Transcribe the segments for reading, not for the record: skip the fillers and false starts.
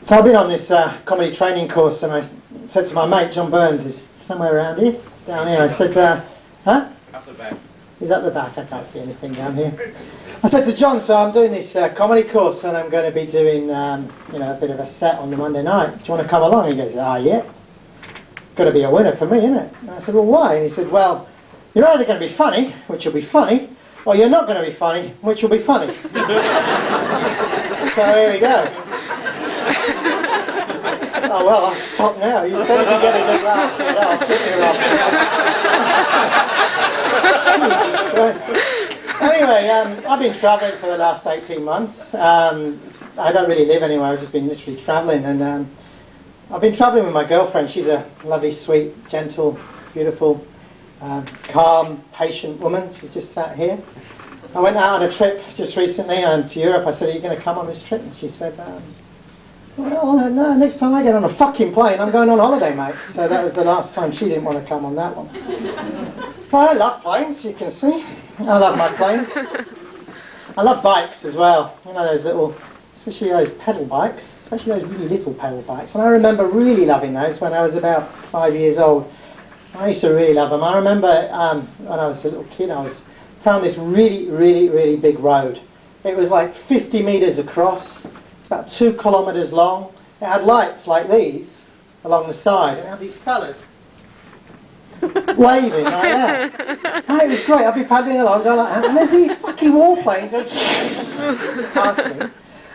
So I've been on this comedy training course, and I said to my mate, John Burns, is somewhere around here? It's down here. I said, huh? Up the back. He's at the back, I can't see anything down here. I said to John, so I'm doing this comedy course, and I'm going to be doing you know, a bit of a set on the Monday night. Do you want to come along? He goes, yeah. Got to be a winner for me, isn't it? And I said, well, why? And he said, well, you're either going to be funny, which will be funny, or you're not going to be funny, which will be funny. So here we go. Oh, well, I'll stop now. You said if you get a good laugh, get off. Jesus Christ. Anyway, I've been travelling for the last 18 months. I don't really live anywhere. I've just been literally travelling. And I've been travelling with my girlfriend. She's a lovely, sweet, gentle, beautiful, calm, patient woman. She's just sat here. I went out on a trip just recently to Europe. I said, are you going to come on this trip? And she said, well, no, next time I get on a fucking plane, I'm going on holiday, mate. So that was the last time she didn't want to come on that one. Well, I love planes, you can see. I love my planes. I love bikes as well. You know, those little, especially those pedal bikes, especially those really little pedal bikes. And I remember really loving those when I was about 5 years old. I used to really love them. I remember when I was a little kid, found this really big road. It was like 50 metres across. About 2 kilometres long. It had lights like these along the side. It had these fellas waving like that. And it was great. I'd be paddling along, going like that, and there's these fucking warplanes going past me. And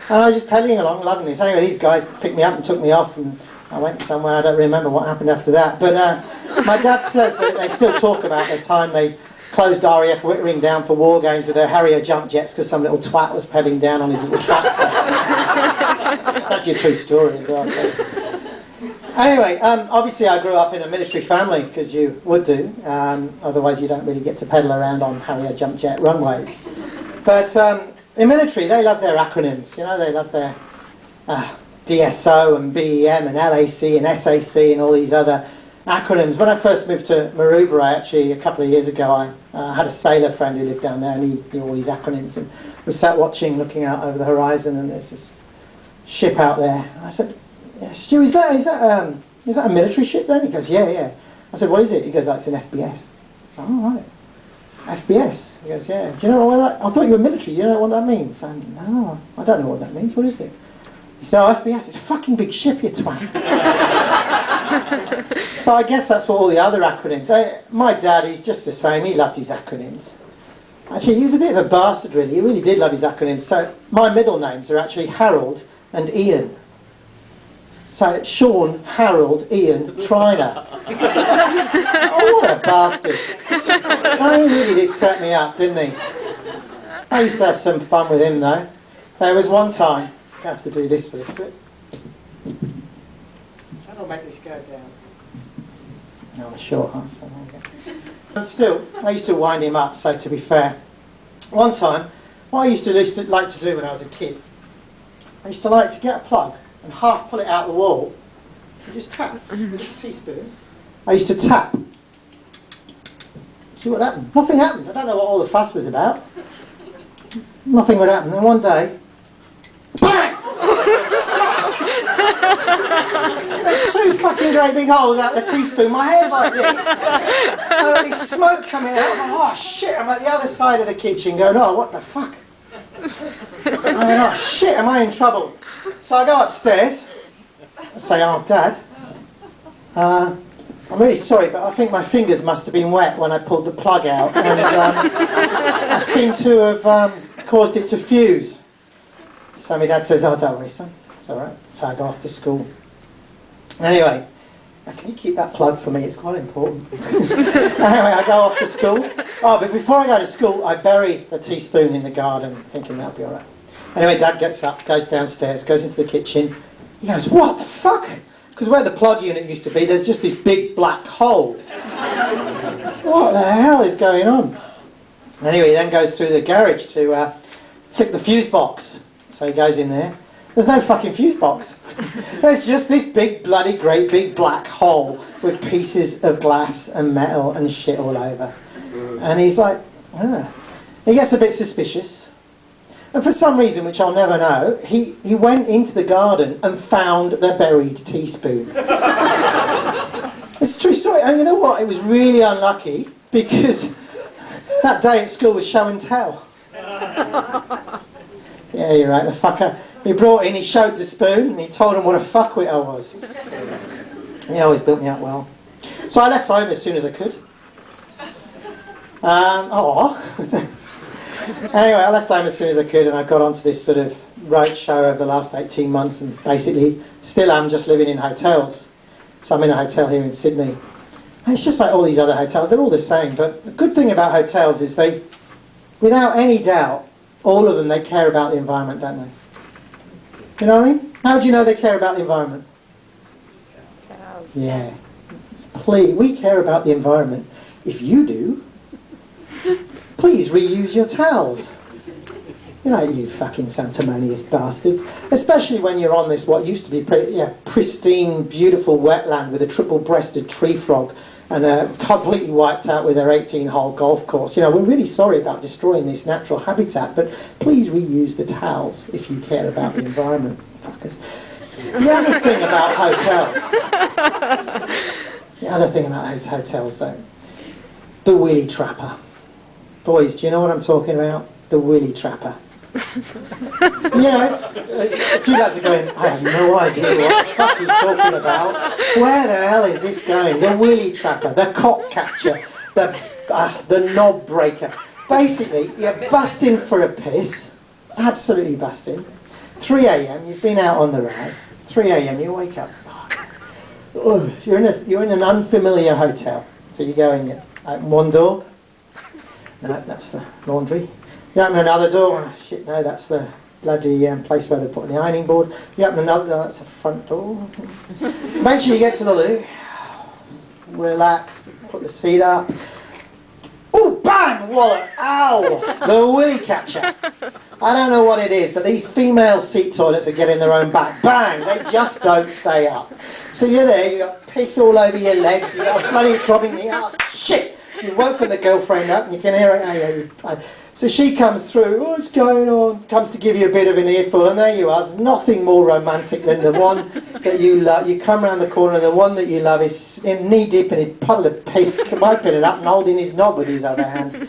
I was just paddling along, loving this. Anyway, these guys picked me up and took me off, and I went somewhere. I don't remember what happened after that. But my dad says that they still talk about the time they closed RAF Wittering down for war games with their Harrier jump jets because some little twat was pedalling down on his little tractor. It's actually a true story as well. Anyway, obviously I grew up in a military family, because you would do, otherwise you don't really get to pedal around on Harrier jump jet runways. But in military, they love their acronyms, you know, they love their DSO and BEM and LAC and SAC and all these other acronyms. When I first moved to Maroubra, actually, a couple of years ago, I had a sailor friend who lived down there, and he knew all these acronyms. And we sat watching, looking out over the horizon, and there's this ship out there. And I said, yeah, Stu, is that a military ship then? He goes, yeah. I said, what is it? He goes, oh, it's an FBS. I said, oh, right. FBS? He goes, yeah. Do you know what that? I thought you were military. You don't know what that means? I said, no, I don't know what that means. What is it? He said, oh, FBS. It's a fucking big ship, you twat. So I guess that's what all the other acronyms. My dad, he's just the same. He loved his acronyms. Actually, he was a bit of a bastard, really. He really did love his acronyms. So my middle names are actually Harold and Ian. So it's Sean, Harold, Ian, Triner. Oh, what a bastard. No, he really did set me up, didn't he? I used to have some fun with him, though. There was one time, I have to do this for this bit. Try not make this go down. No, I'm a short answer. Still, I used to wind him up, so to be fair. One time, what I used to like to do when I was a kid, I used to like to get a plug and half pull it out the wall and just tap with this teaspoon. I used to tap. See what happened? Nothing happened. I don't know what all the fuss was about. Nothing would happen. And one day, bang! There's 2 fucking great big holes out the teaspoon. My hair's like this. There's smoke coming out. I'm like, oh shit, I'm at the other side of the kitchen going, oh, what the fuck? I'm going, oh shit, am I in trouble? So I go upstairs. I say, oh, Dad, I'm really sorry, but I think my fingers must have been wet when I pulled the plug out. And I seem to have caused it to fuse. So my dad says, oh, don't worry, son. It's all right. So I go off to school. Anyway, now can you keep that plug for me? It's quite important. Anyway, I go off to school. Oh, but before I go to school, I bury the teaspoon in the garden, thinking that'll be all right. Anyway, Dad gets up, goes downstairs, goes into the kitchen. He goes, what the fuck? Because where the plug unit used to be, there's just this big black hole. What the hell is going on? Anyway, he then goes through the garage to flick the fuse box. So he goes in there. There's no fucking fuse box. There's just this big, bloody, great big black hole with pieces of glass and metal and shit all over. And he's like, ah. He gets a bit suspicious. And for some reason, which I'll never know, he went into the garden and found the buried teaspoon. It's a true story. And you know what? It was really unlucky because that day at school was show and tell. Yeah, you're right, the fucker. He brought in, he showed the spoon, and he told him what a fuckwit I was. He always built me up well. So I left home as soon as I could. Anyway, I left home as soon as I could, and I got onto this sort of road show over the last 18 months, and basically still am just living in hotels. So I'm in a hotel here in Sydney. And it's just like all these other hotels, they're all the same. But the good thing about hotels is they, without any doubt, all of them, they care about the environment, don't they? You know what I mean? How do you know they care about the environment? Yeah. Please, we care about the environment. If you do, please reuse your towels. You know, you fucking sanctimonious bastards. Especially when you're on this, what used to be pristine, beautiful wetland with a triple-breasted tree frog and completely wiped out with their 18-hole golf course. You know, we're really sorry about destroying this natural habitat, but please reuse the towels if you care about the environment, fuckers. The other thing about hotels, though, the willy trapper. Boys, do you know what I'm talking about? The willy trapper. You know, a few lads are going, I have no idea what the fuck he's talking about. Where the hell is this going? The willy trapper, the cock catcher, the knob breaker. Basically, you're busting for a piss, absolutely busting. 3 a.m, you've been out on the raz. 3 a.m, you wake up. You're in an unfamiliar hotel. So you go in, you open one door. No, that's the laundry. You open another door. Oh, shit, no, that's the bloody place where they're putting the ironing board. You open another door. That's the front door. Eventually you get to the loo. Relax. Put the seat up. Oh, bang! Wallet. Ow! The willy catcher. I don't know what it is, but these female seat toilets are getting their own back. Bang! They just don't stay up. So you're there, you got piss all over your legs, you got bloody throbbing the ass. Shit! You've woken the girlfriend up and you can hear it. So she comes through, what's going on? Comes to give you a bit of an earful, and there you are. There's nothing more romantic than the one that you love. You come round the corner and the one that you love is knee deep in a puddle of piss, wiping it up and holding his knob with his other hand.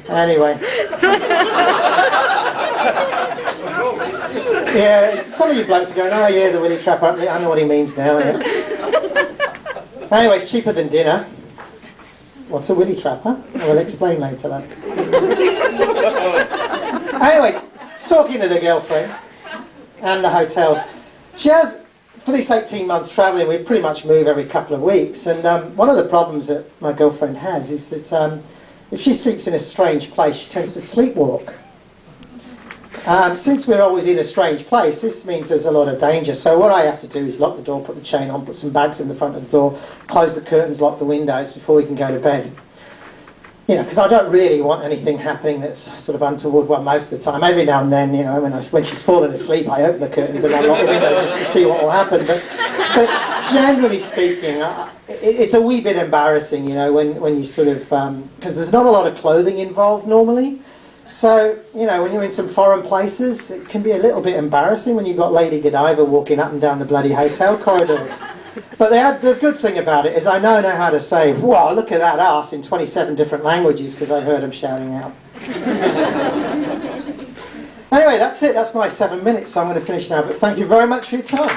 Anyway. Yeah, some of you blokes are going, oh yeah, the willy trapper, I know what he means now. Yeah. Anyway, it's cheaper than dinner. What's a willy trapper? I will explain later. Anyway, talking to the girlfriend and the hotels. She has, for this 18 months travelling, we pretty much move every couple of weeks. And one of the problems that my girlfriend has is that if she sleeps in a strange place, she tends to sleepwalk. Since we're always in a strange place, this means there's a lot of danger. So what I have to do is lock the door, put the chain on, put some bags in the front of the door, close the curtains, lock the windows before we can go to bed. You know, because I don't really want anything happening that's sort of untoward. Well, most of the time, every now and then, you know, when she's fallen asleep, I open the curtains and I lock the window just to see what will happen. But generally speaking, it's a wee bit embarrassing, you know, when you sort of, because there's not a lot of clothing involved normally. So, you know, when you're in some foreign places, it can be a little bit embarrassing when you've got Lady Godiva walking up and down the bloody hotel corridors. But the good thing about it is I now know how to say, wow, look at that ass in 27 different languages because I heard them shouting out. Anyway, that's it. That's my 7 minutes. So I'm going to finish now. But thank you very much for your time.